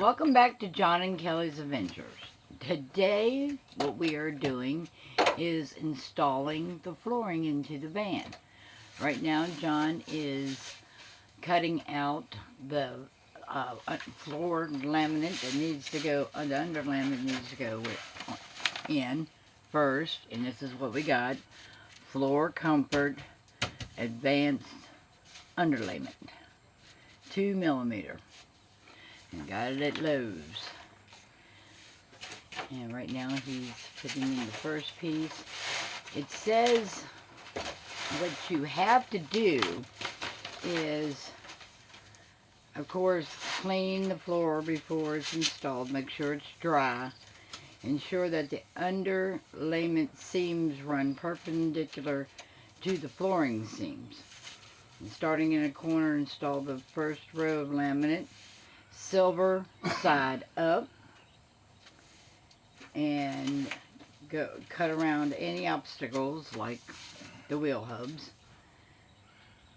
Welcome back to John and Kelly's Adventures. Today, what we are doing is installing the flooring into the van. Right now, John is cutting out the floor laminate that needs to go, the underlayment needs to go in first, and this is what we got. Floor Comfort Advanced Underlayment, 2 millimeter. And got it at Lowe's. And right now he's putting in the first piece. It says what you have to do is, of course, clean the floor before it's installed. Make sure it's dry. Ensure that the underlayment seams run perpendicular to the flooring seams. And starting in a corner, install the first row of laminate, silver side up, and go cut around any obstacles like the wheel hubs,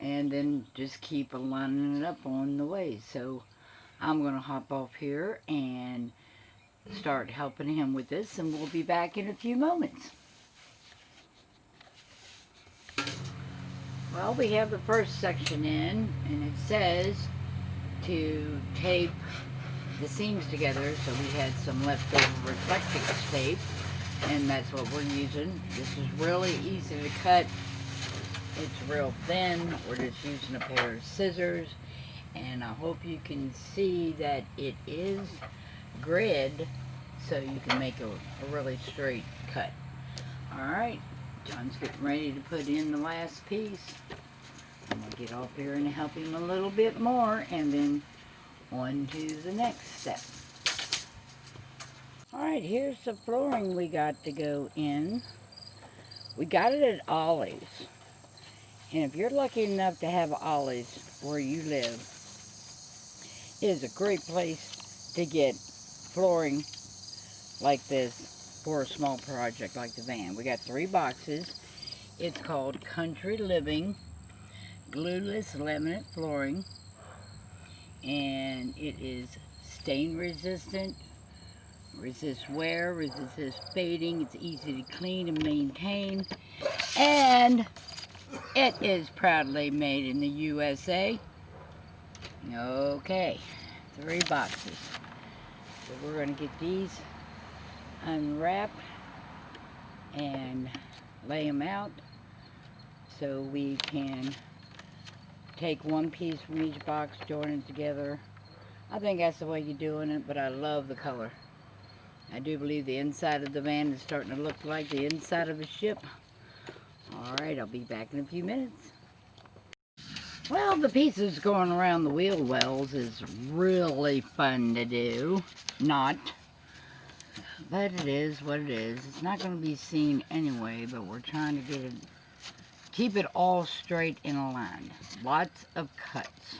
and then just keep lining it up on the way. So I'm going to hop off here and start helping him with this, and we'll be back in a few moments. Well, we have the first section in, and it says to tape the seams together, so we had some leftover reflective tape, and that's what we're using. This is really easy to cut. It's real thin. We're just using a pair of scissors, and I hope you can see that it is grid, so you can make a really straight cut. Alright, John's getting ready to put in the last piece. I'm going to get off here and help him a little bit more, and then on to the next step. Alright, here's the flooring we got to go in. We got it at Ollie's. And if you're lucky enough to have Ollie's where you live, it is a great place to get flooring like this for a small project like the van. We got 3 boxes. It's called Country Living Glueless Laminate Flooring, and it is stain resistant, resists wear, resists fading, it's easy to clean and maintain, and it is proudly made in the USA. Okay, 3 boxes. So we're going to get these unwrapped and lay them out so we can take one piece from each box, join it together. I think that's the way you're doing it, but I love the color. I do believe the inside of the van is starting to look like the inside of a ship. Alright, I'll be back in a few minutes. Well, the pieces going around the wheel wells is really fun to do. Not. But it is what it is. It's not going to be seen anyway, but we're trying to get it, keep it all straight and aligned. Lots of cuts.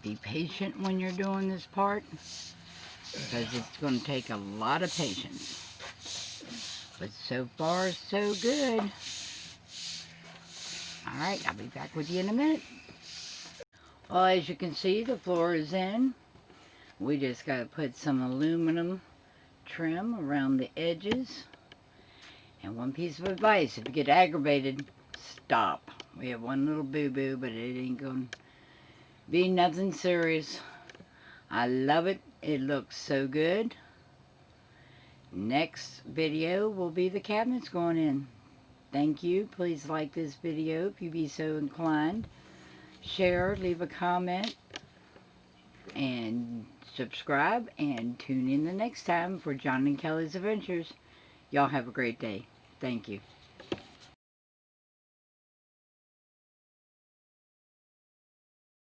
Be patient when you're doing this part, because it's going to take a lot of patience. But so far, so good. Alright, I'll be back with you in a minute. Well, as you can see, the floor is in. We just got to put some aluminum trim around the edges. And one piece of advice, if you get aggravated, stop. We have one little boo-boo, but it ain't going to be nothing serious. I love it. It looks so good. Next video will be the cabinets going in. Thank you. Please like this video if you be so inclined. Share, leave a comment, and subscribe, and tune in the next time for John and Kelly's Adventures. Y'all have a great day. Thank you.